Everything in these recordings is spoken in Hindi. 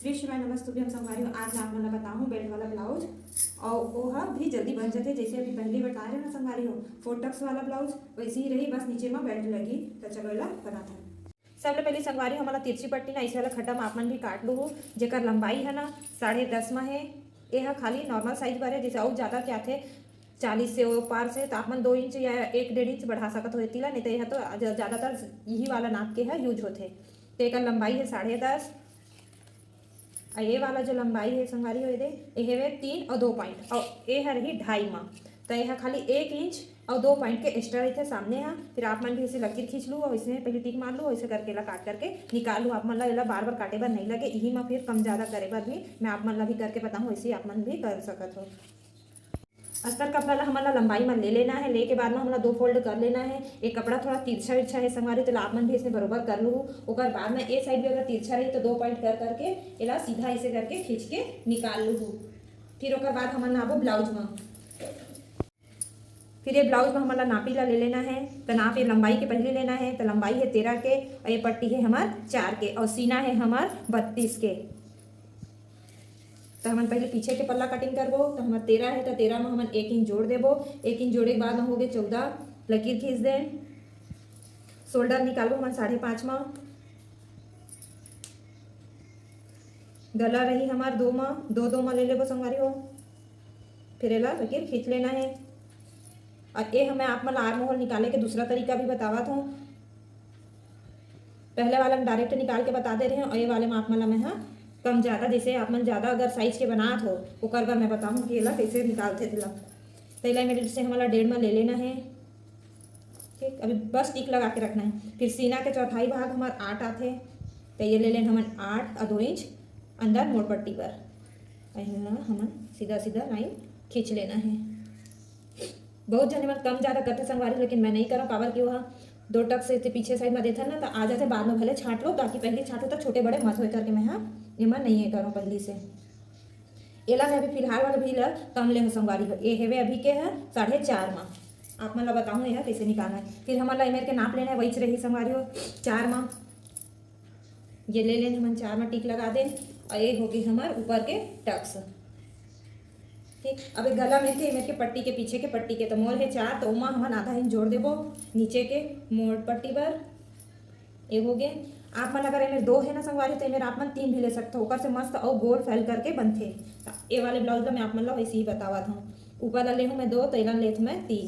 विश्व में नमस्तुभ्यम संगवारियों। आज मैं आप मन ला बताऊँ बेल्ट वाला ब्लाउज और वो भी जल्दी बन जाते जैसे अभी पहले बता रहे ना संगवारी हो। 4 टक्स वाला ब्लाउज वैसे ही रही, बस नीचे में बेल्ट लगी तो चलो ला बना था। सबले पहले संगवारी हमारा तिरछी पट्टी ना इस वाला खड्डा में आप मन भी काट लू। जेकर लंबाई है ना 10.5 में है। यह खाली नॉर्मल साइज बारे जैसे और ज़्यादा क्या थे 40 से पार से तो आप मन 2 इंच या 1.5 इंच बढ़ा सकत हो तिला, नहीं तो यह तो ज़्यादातर यही वाला नाप के है यूज होते। तो एक लंबाई है 10.5 और ये वाला जो लंबाई है संगवारी हो दे ये है 3 और 2 पॉइंट और ये है रही 2.5 में। तो यह खाली 1 इंच और 2 पॉइंट के एक्स्ट्रा रहते सामने है। फिर आप मन भी इसे लकीर खींच लो और इसमें पहले टिक मार लो, ऐसे करके ला काट करके निकाल लो। आप मन ला बार बार काटे बार नहीं लगे, यही में फिर कम ज़्यादा करे बार भी मैं आप मन ला भी करके बताऊँ, वैसे आप मन भी कर सकत हो। अस्तर कपड़ा ला हमारा लंबाई में ले लेना है, लेके बाद में हमारा 2 फोल्ड कर लेना है। एक कपड़ा थोड़ा तिरछा विरछा है संगवारी तो आप मन भी इसमें बरोबर कर लूँ। और बाद में ए साइड भी अगर तिरछा रही तो 2 पॉइंट कर करके एला सीधा ऐसे करके खींच के निकाल लूँ। फिर और बाद हमारा नापो ब्लाउज में। फिर ये ब्लाउज में हमारा नापी ला ले लेना है। तो नाप ये लंबाई के पहले लेना है। तो लंबाई है 13 के और ये पट्टी है हमार 4 के और सीना है हमार 32 के। तो हम पहले पीछे के पल्ला कटिंग करबो। तो हमारे 13 है तो 13 में हम 1 इंच जोड़ देबो। 1 इंच जोड़े के बाद में हो गए 14, लकीर खींच दे। शोल्डर निकालो हमारे 5.5 में। गला रही हमारे 2 में, 2 में ले लेबो संगवारी हो। फिर एला लकीर खींच लेना है। और ये हमें आप मन आर्म होल निकाले के दूसरा तरीका भी बतावा था। पहले वाला में डायरेक्ट निकाल के बता दे रहे हैं और ये वाले में आप मन मैं कम ज़्यादा जैसे आप मन ज़्यादा अगर साइज के बनात हो वो कर बार मैं बताऊँ कि एला कैसे निकालते थे। पहला मेरे से हमारा 1.5 में ले लेना है। ठीक, अभी बस टिक लगा के रखना है। फिर सीना के चौथाई भाग हमारे 8 आते। तो ये ले लेना हमारे 8 और 2 इंच अंदर मोड़ पट्टी पर हम सीधा सीधा लाइन खींच लेना है। बहुत जने मन कम ज़्यादा करते संगवारी, लेकिन मैं नहीं करा काबर कि वहाँ 2 टक से पीछे साइड में देता ना तो आ जाते, बाद में भले छाट लो ताकि पहले छाटो तो छोटे बड़े मत हो करके मैं ये मैं नहीं करूँ पहली से। एला है अभी फिलहाल वाला भी ला कम ले हो संगवारी हो। ये है अभी के है 4.5 में। आप मन ला बताऊँ यह कैसे निकालना है। फिर हमारा मेरे के नाप लेना है वही रही संगवारी हो 4 में। ये ले लेना हम 4 में टिक लगा दें और ये होगी हमारे ऊपर के टक्स। ठीक, अब गला मेरे के पट्टी के पीछे के पट्टी के तो मोल है 4 तो उमा हम आधा इंच जोड़ देबो नीचे के मोड़ पट्टी पर। ये हो गए। आप मन अगर मेरे 2 है ना संगवारी तो मेरे आप मन 3 भी ले सकते हो। ऊपर से मस्त और गोल फैल करके बनते। ये वाले ब्लाउज में आप मन ला वैसे ही बतावा था। ऊपर ला ले हूँ मैं 2 तो एला ले मैं 3।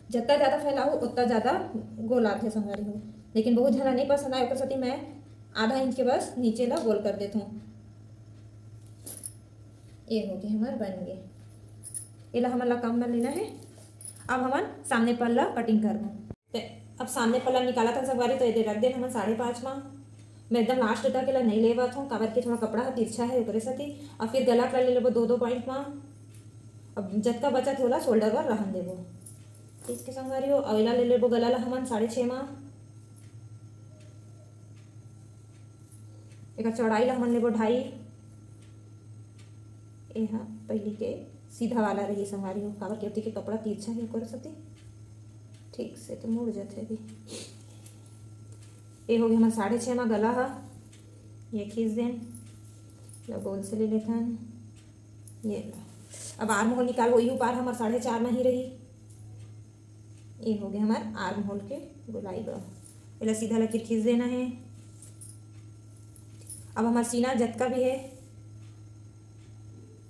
जितना ज़्यादा फैलाऊ उतना ज़्यादा गोल आते संगवारी हो, लेकिन बहुत जना नहीं पसंद आए सती मैं आधा इंच के बस नीचे ला गोल कर देता हूँ। ये हो गए हमारे बन गए। ये ला हमारा कम में लेना है। अब हम सामने पल्ला कटिंग करबो। अब सामने पल्ला निकाला था संगवारी तो ये रख देना हम 5.5 में। मैं एकदम लास्ट तक के ला नहीं लेवा था काबर के थोड़ा कपड़ा तिरछा है उतरे सती। और फिर गला कर ले लेबो 2 पॉइंट में। अब जतका बचत होला शोल्डर पर रहन देबो। इसके संगवारी हो अगला ले लेबो गला ला हम 6.5 में। एक चौड़ाई ला हम लेबो 2.5। यहाँ पहली के सीधा वाला रही संगवारी हो काबर के के कपड़ा तिरछा है कर सती ठीक से तो मुड़ जाते भी। ये हो गया हमारा 6.5 में गला है। ये खींच दें गोल से ले लेते हैं। ये अब आर्म होल निकाल वही पार हमारे 4.5 में ही रही। ये हो गया हमारे आर्म होल के गोलाई बा। पहले सीधा लकीर खींच देना है। अब हमारा सीना जतका भी है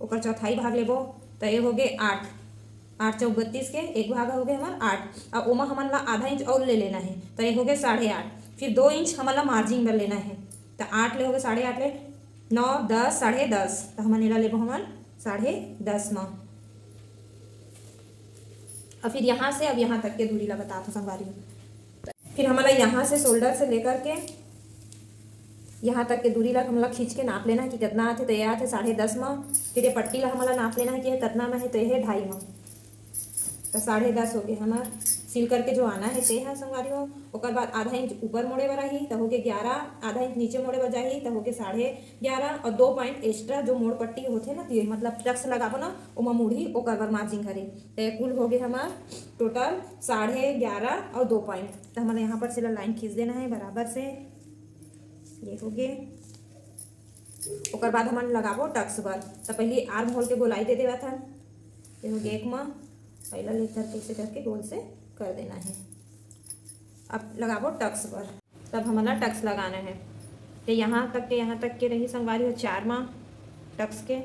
ओकर चौथाई भाग लेबो। तो ये हो गए 8, 8 चौक 32 के एक भाग हो गए हमारा 8। अब ओमा हमन ला आधा इंच और ले लेना है तो ये हो गए 8.5। फिर 2 इंच हमन ला मार्जिन पर लेना है। तो 8 ले हो गए 8.5 ले 9, 10, 10.5 तो हमन एला लेबो हमन 10.5 में। और फिर यहाँ से अब यहाँ तक के दूरी ला बता था संगवारी। फिर हमारा यहाँ से शोल्डर से लेकर के यहाँ तक के दूरी ला हमला खींच के नाप लेना है कि कितना आते। तो ये आते 10.5 में। फिर ये पट्टी ला हमारा नाप लेना है कि कितना में है तो ये 2.5 में। तो 10.5 हो गए हमार सिल करके जो आना है ते है संगवारी हो। ओकर बाद आधा इंच ऊपर मोड़े बर आही तो हो गए 11, आधा इंच नीचे मोड़े बर जाही तो हो गए 11.5 और 2 पॉइंट एक्स्ट्रा जो मोड़ पट्टी होते ना तो मतलब टक्स लगाबो ना ओमा मुड़ी ओकर बर मार्जिन करे। तो कुल हो गए हमार टोटल 11.5 और 2 पॉइंट। तो हमारे यहाँ पर से लाइन खींच देना है बराबर से। ये हो गए। ओकर बाद हमन लगाबो टक्स बर। तो पहले आर्म होल के गोलाई दे देवा था, ये हो गया एक में पहला लेकर कैसे करके गोल से कर देना है। अब लगाबो टक्स बर, तब हमारा टक्स लगाना है। तो यहाँ तक के रही संगवारी हो 4 माह टक्स के।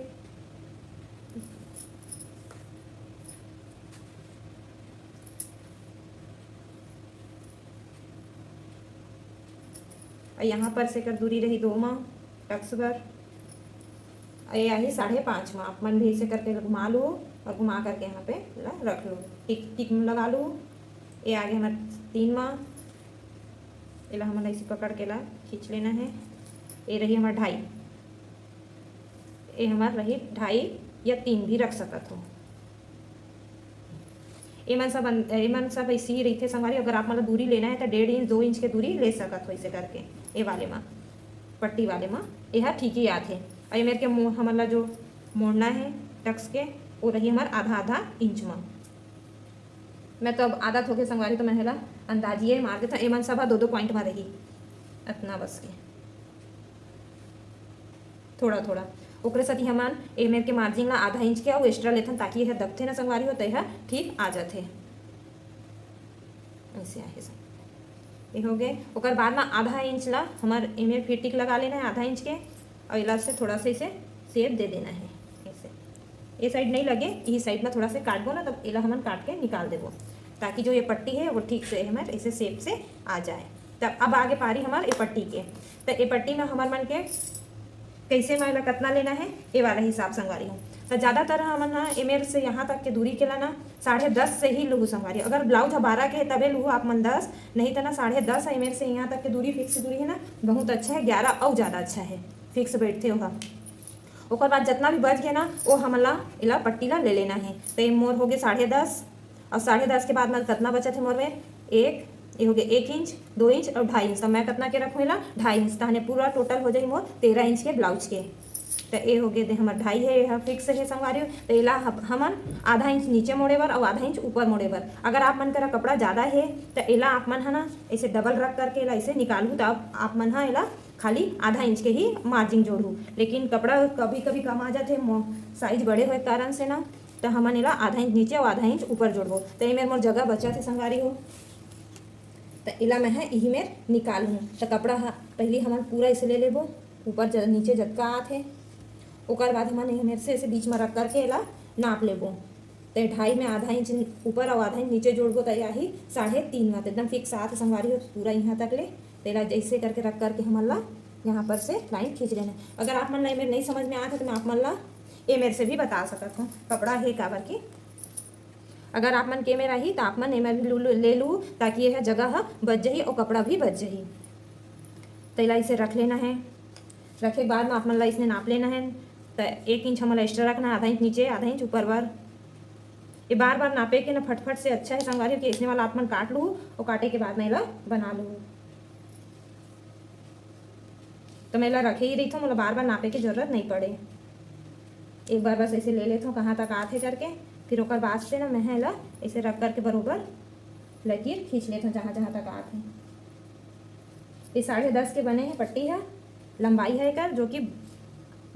और यहाँ पर से कर दूरी रही 2 माह टक्स बर। ये आई 5.5 माह। मन भी से करके घुमा लो और घुमा करके यहाँ पे रख लो, टिक लगा लो। ये आगे हमारे 3 माह, इला हमारा इसी पकड़ के ला खींच लेना है। ये रही हमारा 2.5, ये हमारा रही 2.5 या 3 भी रख सकत हो। एमन सब ऐसे ही रही थे संगवारी। अगर आप मतलब दूरी लेना है तो 1.5 इंच 2 इंच के दूरी ले सकत हो ऐसे करके। ये वाले में पट्टी वाले में यह ठीक ही आते। और ये मेरे के हमारा जो मोड़ना है टक्स के वो रही हमारा आधा इंच में। मैं तो अब आदत हो गई संगवारी, तो मैं हेला अंदाजिए मार देता। एमन सब 2-2 पॉइंट में रही इतना बस के थोड़ा ओकरे साथ ही हमन ए मेरे के मार्जिन ला आधा इंच के और एक्स्ट्रा लेथन, ताकि यह दबथे ना संगवारी होता है ठीक आ जाते ऐसे आहे सब। ये हो गए। ओकर बाद में आधा इंच ला हमार एमे फिर टिक लगा लेना है आधा इंच के, और इला से थोड़ा सा इसे शेप दे देना है ऐसे। ये साइड नहीं लगे, यही साइड में थोड़ा से काट दो ना, तब इला हमन काट के निकाल देवो, ताकि जो ये पट्टी है वो ठीक से हमारे ऐसे शेप से आ जाए। तब अब आगे पारी हमारे ए पट्टी के। तो ए पट्टी में हमार मन के कैसे मैं कितना लेना है ये वाला हिसाब संगवारी हूँ। तो ज़्यादातर हमन ना एमेर से यहाँ तक के दूरी के ला ना 10.5 से ही लूहू संगवारी। अगर ब्लाउज 12 के है तबे लूहू आप मन 10, नहीं तो ना 10.5 है। एमेर से यहाँ तक के दूरी फिक्स दूरी है ना, बहुत अच्छा है। 11 और ज़्यादा अच्छा है, फिक्स बैठते हो। ओकर बाद जितना भी बच गया ना वो हमला इला पट्टी ला ले लेना है। तो ये मोर हो गए 10.5, और 10.5 के बाद में कितना बचा थे मोर में एक, ये हो गया 1 इंच 2 इंच और 2.5 इंच। तो मैं कितना के रखूँ ला 2.5 इंच, तो पूरा टोटल हो जाए मोर 13 इंच के ब्लाउज के। तो ये हो गए हमारे 2.5 है, यह फिक्स है संगवारी। तो इला हमन आधा इंच नीचे मोड़े बर और आधा इंच ऊपर मोड़े बर। अगर आप मन करा कपड़ा ज़्यादा है तो इला आप मन है ना ऐसे डबल रख करके इला ऐसे निकालू, तो आप मन है इला खाली आधा इंच के ही मार्जिन जोड़ू। लेकिन कपड़ा कभी कभी कम आ जाते साइज बड़े हुए कारण से ना, तो हमन इला आधा इंच नीचे और आधा इंच ऊपर जोड़बो। तो ये मेरे मोर जगह बचा थे संगवारी हो, तो इला मैं है यही में निकाल हूँ। तो कपड़ा पहले हमन पूरा इसे ले लेबो ऊपर नीचे जतका आथे। ओकर बाद हमन मेरे से ऐसे बीच में रख करके इला नाप लेबो। तो 2.5 में आधा इंच ऊपर और आधा इंच नीचे जोड़बो, तो यही 3.5 में एकदम फिक्स आथे संगवारी हो पूरा यहाँ तक ले। तो इला जैसे करके रख करके हमन ला यहाँ पर से लाइन खींच लेना। अगर आप मन ला मेरे नहीं समझ में आता तो मैं आप मन ला ये मेरे से भी बता सकता हूँ कपड़ा है काबर की। अगर आप मन के में रही तो आप मन एम ले लूँ, ताकि यह जगह बच जाही और कपड़ा भी बच जाही। तो इला इसे रख लेना है। रखे के बाद में आप मन ला इसने नाप लेना है। तो 1 इंच हमारा एक्स्ट्रा रखना है, आधा इंच नीचे आधा इंच ऊपर बार। ये बार बार नापे के ना फटफट से अच्छा है संगवारी कि इसने वाला आप मन काट लूँ और काटे के बाद में इला बना लूँ। तो मैं इला रखे ही रही थी, मतलब बार बार नापे की जरूरत नहीं पड़े। एक बार बस ऐसे ले लेता हूँ कहाँ तक आते करके, फिर ओकर बाद से ना मैं इला ऐसे रख करके बरोबर लकीर खींच लेता हूँ जहाँ तक आते। ये 10.5 के बने हैं पट्टी है, लंबाई है कर, जो कि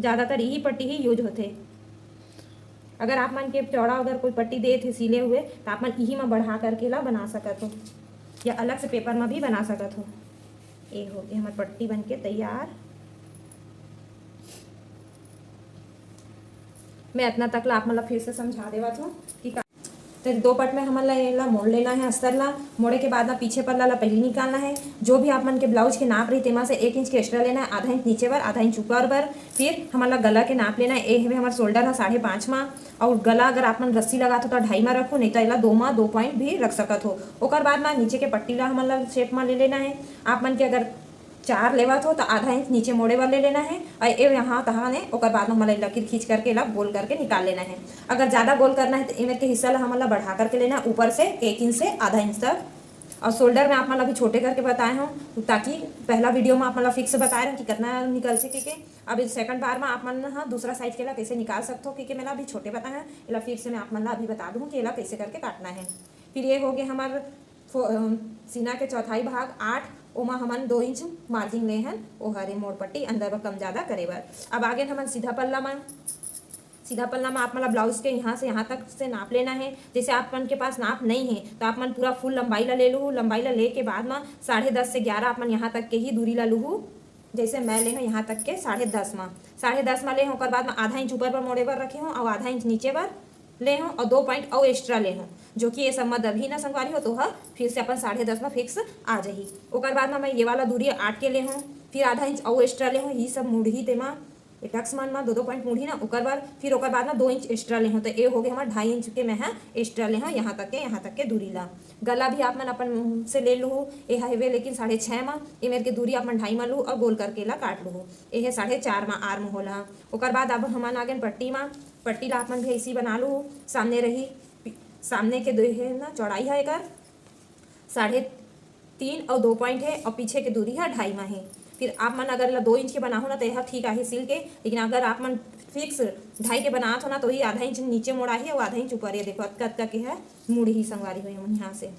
ज़्यादातर यही पट्टी ही यूज होते। अगर आप मन के चौड़ा अगर कोई पट्टी दे थे सिले हुए तो आप मन यही में बढ़ा करके ला बना सकत हो, या अलग से पेपर में भी बना सकत हो। ये हो गई हमारी पट्टी बन के तैयार। मैं इतना तक ला आप मतलब फिर से समझा देवा था कि तो 2 पट में हमन ला मोड़ लेना है अस्तर ला। मोड़े के बाद ना पीछे पल्ला ला पहले निकालना है। जो भी आप मन के ब्लाउज के नाप रही तेमा से 1 इंच के एक्स्ट्रा लेना है, आधा इंच नीचे बर आधा इंच ऊपर बर। फिर हमन ला गला के नाप लेना है। ए हमारा शोल्डर है 5.5 में, और गला अगर आप मन रस्सी लगा तो 2.5 में रखो, नहीं तो इला 2 में 2 पॉइंट भी रख सकत हो। ओकर बाद में नीचे के पट्टी ला हमन ला शेप में ले लेना है। आप मन के अगर 4 लेवत हो तो आधा इंच नीचे मोड़े वाले ले लेना है, और ये यहाँ तहाँ ने ओकर बाद में हमारा लकीर खींच करके ला गोल करके निकाल लेना है। अगर ज़्यादा गोल करना है तो इमें के हिस्सा ला हमारा बढ़ा करके लेना है ऊपर से 1 इंच से आधा इंच तक। और शोल्डर में आप मतलब अभी छोटे करके बताए हूँ, ताकि पहला वीडियो में आप मतलब फिक्स बताए रहे कि कितना निकल सके के। अब इस सेकंड बार में आप मन हाँ दूसरा साइज के ला कैसे निकाल सकते हो, क्योंकि मैंने अभी छोटे बताए हैं। इला फिर से मैं आप मन ला अभी बता दूँ कि इला कैसे करके काटना है। फिर ये हो गया हमारे सीना के चौथाई भाग 8, ओमा हमन 2 इंच मार्जिन ले हन ओ हरे मोड़ पट्टी अंदर बर कम ज़्यादा करे बर। अब आगे हमन सीधा पल्ला में आप मतलब ब्लाउज के यहाँ से यहाँ तक से नाप लेना है। जैसे आप मन के पास नाप नहीं है तो आप मन पूरा फुल लंबाई ला ले लूँ, लंबाई ला ले के बाद में 10.5 से 11 आप मन यहाँ तक के ही दूरी ला लूँ। जैसे मैं ले हूँ यहाँ तक के 10.5 में ले हूँ, ओकर बाद में आधा इंच ऊपर पर मोड़े पर रखे हूँ और आधा इंच नीचे पर ले हूँ और 2 पॉइंट और एक्स्ट्रा ले हूँ, जो कि ये सब मत अभी ना संगवारी हो तो फिर से अपन 10.5 में फिक्स आ जाही। ओकर बाद में मैं ये वाला दूरी 8 के ले हूँ, फिर आधा इंच और एक्स्ट्रा ले हूँ। ये सब मुड़ी तेमा टक्स मन में 2 पॉइंट मुड़ी ना ओकर बाद में 2 इंच एक्स्ट्रा ले हूँ, तो ये हो गए हमारे 2.5 इंच के मैं एक्स्ट्रा ले हूँ यहाँ तक के दूरी ला। गला भी आप मन अपन से ले लूँ, ये हेवे लेकिन 6.5 में ये मेरे के दूरी आप मन 2.5 में लूँ और गोल करके ला काट लूँ। ये है 4.5 में आर्म होला। ओकर बाद अब हमन आ गए पट्टी ला आप मन भी ऐसी बना लूँ। सामने के है ना चौड़ाई है एक 3.5 और 2 पॉइंट है और पीछे की दूरी है 2.5 में है। फिर आप मन अगर 2 इंच के बना हो ना तो यह ठीक है सिल के, लेकिन अगर आप मन फिक्स 2.5 के बनात हो ना तो ही आधा इंच नीचे मोड़ा है और आधा इंच ऊपर। ये देखो अतका के है मुड़ी ही संगवारी हुई हम यहाँ से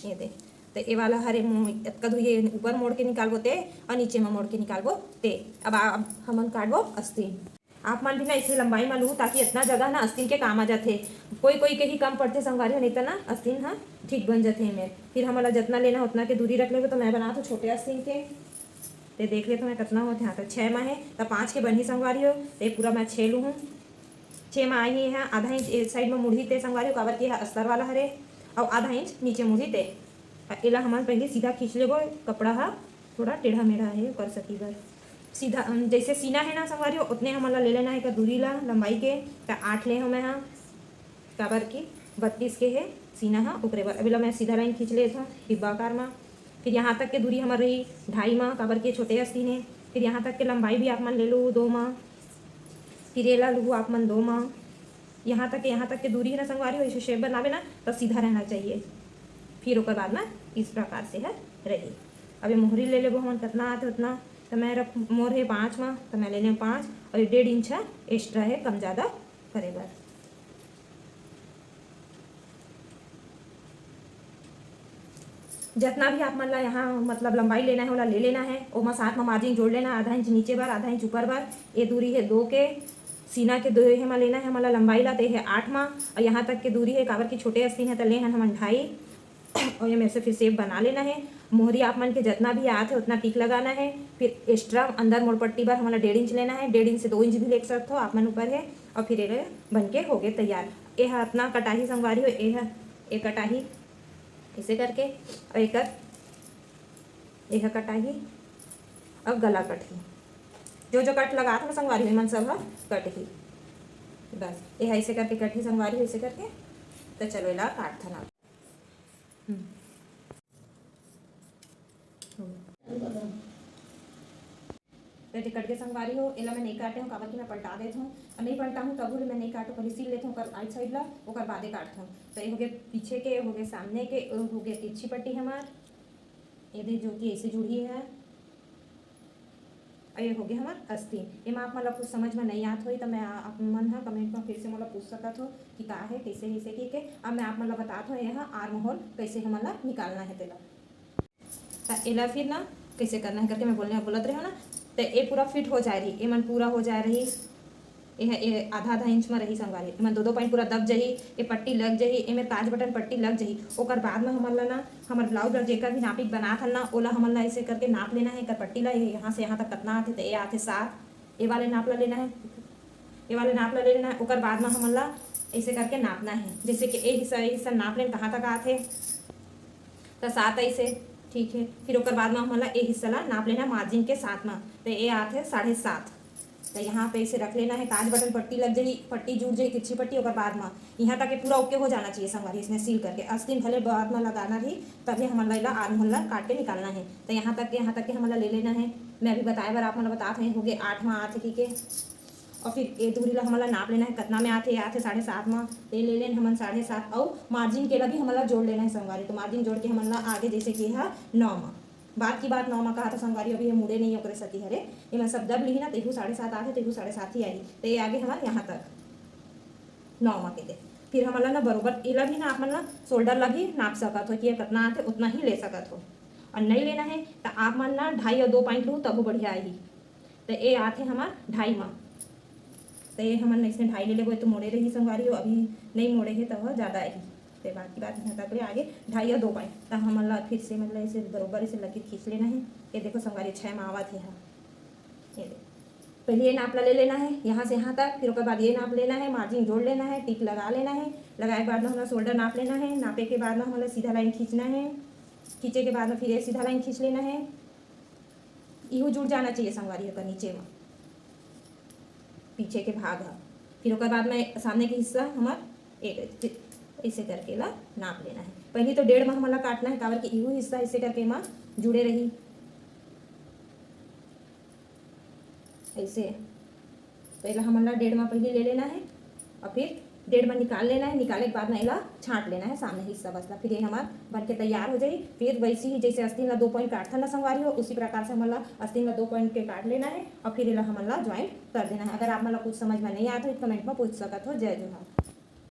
ये देख। तो ये वाला हरे अतका ये ऊपर मोड़ के निकालबो ते और नीचे में मोड़ के निकालबो ते। अब हमन काटबो आस्तीन। आप मन भी ना इसे लंबाई में लूँ ताकि इतना जगह ना आस्तीन के काम आ जाते। कोई के ही कम पड़ते संगवारी हो, नहीं तो ना आस्तीन हाँ ठीक बन जाते हैं। फिर हमारा जितना लेना उतना के दूरी रख लेंगे। तो मैं बना तो छोटे आस्तीन के ते देख ले तो मैं कितना होते यहाँ तक 6 में है तो 5 के बनी संगवारी हो। तो पूरा मैं 6 लूँ, 6 में आई है। आधा इंच एक साइड में मुड़ी ते संगवारी हो काबर की है अस्तर वाला हरे और आधा इंच नीचे मुड़ी ते। एला हमारे पहले सीधा खींच लेबो, कपड़ा हा थोड़ा टेढ़ा मेढ़ा है कर सकी बर सीधा जैसे सीना है ना संगवारी हो उतने हमारा ले लेना है का दूरी ला लंबाई के। तो 8 ले हूँ मैं हाँ काबर की 32 के है सीना हाँ ऊपरे बार। अभी ला मैं सीधा लाइन खींच ले था डिब्बा आकार में। फिर यहाँ तक के दूरी हमारी रही 2.5 माह काबर के छोटे आस्तीन है। फिर यहाँ तक के लंबाई भी आप मन ले लो 2 माह, फिर ये ला लूँ आप मन 2 माह। यहाँ तक के दूरी है ना संगवारी हो इसे शेप बनावे ना तो सीधा रहना चाहिए। फिर ओकर बाद में इस प्रकार से है रही। अभी मोहरी ले लेबो हमन कितना आते उतना। तो मैं रख मोर है 5 माह तो मैं ले लें 5 और 1.5 इंच है एक्स्ट्रा है कम ज़्यादा करे बर। जितना भी आप मन ला यहाँ मतलब लंबाई लेना है वाला ले लेना है। ओमा साथ में मार्जिन जोड़ लेना, आधा इंच नीचे बार आधा इंच ऊपर बार। ये दूरी है 2 के सीना के 2 है हमारा लेना है हमारा लंबाई ला ते है 8 माह और यहाँ तक की दूरी है काबर की छोटे आस्तीन है तो ले हम 2.5 और ये मेरे से फिर सेप बना लेना है। मोहरी आप मन के जितना भी आते है उतना टिक लगाना है। फिर एक्स्ट्रा अंदर मोड़ पट्टी बार हमारा 1.5 इंच लेना है, 1.5 इंच से 2 इंच भी ले सकते हो आप मन ऊपर है। और फिर ये बन के हो गए तैयार। ये है अपना कटाही संगवारी हो, ये है एक कटाही ऐसे करके और एक कटाही और गला कटही जो कट लगा था संगवारी हुई मन सब कट ही बस ये ऐसे करके कट ही संगवारी ऐसे करके। तो चलो इला काट था ना तो कट के संगवारी हो। एला मैं नहीं काटे हूँ काबर की मैं पलटा देता हूँ और नहीं पलटा हूँ तब मैं नहीं काटू पहले सील लेता हूँ राइट साइड ला ओकर बादे काटता हूँ। तो ये हो गए पीछे के, हो गए सामने के, हो गए तिरछी पट्टी हमार ये दे जो कि ऐसे जुड़ी है और ये हो गया हमारा आस्तीन। ये में आप मतलब कुछ समझ में नहीं आत हो तो मैं आप मन है कमेंट में फिर से मतलब पूछ सकत हो कि का है कैसे कैसे की के। अब मैं आप मतलब बतात हो यहाँ आर्म होल कैसे हमारा निकालना है तेला। तो एला फिर ना कैसे करना है करके मैं बोलत रही हूँ ना। तो ये पूरा फिट हो जाए रही, ये मन पूरा हो जाए रही। ये आधा इंच में रही संगवारी मन 2 पॉइंट पूरा दब जाही। ये पट्टी लग जाही, ये में ताज बटन पट्टी लग जाही। ओकर बाद में हमन ला ना हमार ब्लाउज जेकर भी नापिक बना था ना ओला हमन ला ऐसे करके नाप लेना है। कर पट्टी ला यहाँ से यहाँ तक कितना आते तो ये आते 7 ये वाले नाप ला लेना है, ये वाले नाप ला ले लेना है। ओकर बाद में हमन ला ऐसे करके नापना है जैसे कि ये हिस्सा नाप लें कहाँ तक आते तो 7 ऐसे ठीक है। फिर ओकर बाद में हमन ला ये हिस्सा ला नाप लेना मार्जिन के साथ में तो ये आते 7.5। तो यहाँ पे इसे रख लेना है। काज बटन पट्टी लग जाएगी, पट्टी जुड़ जाएगी तिरछी पट्टी। और बाद में यहाँ तक पूरा ओके हो जाना चाहिए संगवारी इसमें सील करके। आस्तीन भले बाद में लगाना रही तभी हमारा ला आर्म होल काट के निकालना है। तो यहाँ तक के हमारा ले लेना है। मैं अभी बताया बार आप मतलब बता हैं हो गए 8 माह आते ठीक है। और फिर ये दूरी ला हमारा नाप लेना है कितना में आते 7.5 माह ये ले लें हम 7.5 और मार्जिन के ला भी हमारा जोड़ लेना है संगवारी। तो मार्जिन जोड़ के हमारा आगे जैसे कि है 9 माह बात की बात 9 माह कहा था संगवारी अभी ये मुड़े नहीं होकर सकी हरे ये मैं सब दब ली ना तेहू 7.5 आते तेहू 7.5 ही आई। तो ये आगे हमारे यहाँ तक 9 माह के दे। फिर हमारा ना बरोबर इला भी ना आप मन ना शोल्डर ला भी नाप सकत हो कि ये कितना आते उतना ही ले सकत हो। और नहीं लेना है तो आप मन ना 2.5 और 2 पॉइंट लूँ तब वो बढ़िया आएगी। तो ये आते हमार 2.5 में, तो ये हमन इसमें 2.5 ले लेबो तो मोड़े रही संगवारी हो, अभी नहीं मोड़े है तो वह ज़्यादा आएगी। तो बात की बात यहाँ तक ले आगे 2.5 और 2 पॉइंट, तो हमन ला फिर से मतलब इसे बरोबर इसे लकीर खींच लेना है। ये देखो संगवारी 6 में आवत है। ये देखो पहले ये नाप ला ले लेना है यहाँ से यहाँ तक, फिर उसके बाद ये नाप लेना है, मार्जिन जोड़ लेना है, टिक लगा लेना है। लगाए के बाद में हमारा शोल्डर नाप लेना है, नापे के बाद में हमारा सीधा लाइन खींचना है, खींचे के बाद में फिर ये सीधा लाइन खींच लेना है। इहो जुड़ जाना चाहिए संगवारी का नीचे में पीछे के भाग है। फिर उसके बाद में सामने के हिस्सा हमारा एक ऐसे करके ला नाप लेना है। पहले तो 1.5 में हमारा काटना है कावर के इहो हिस्सा ऐसे करके माँ जुड़े रही ऐसे। पहला हमारा 1.5 में पहले ले लेना है और फिर 1.5 में निकाल लेना है। निकाले के बाद में इला छांट लेना है सामने हिस्सा बसला। फिर ये हमारा बन के तैयार हो जाए। फिर वैसे ही जैसे आस्तीन ला 2 पॉइंट काटता ना संगवारी हो, उसी प्रकार से हमारा आस्तीन ला 2 पॉइंट के काट लेना है और फिर इला हमारा ज्वाइंट कर देना है। अगर आप मतलब कुछ समझ में नहीं आता तो कमेंट में पूछ सकते हो। जय जोहार।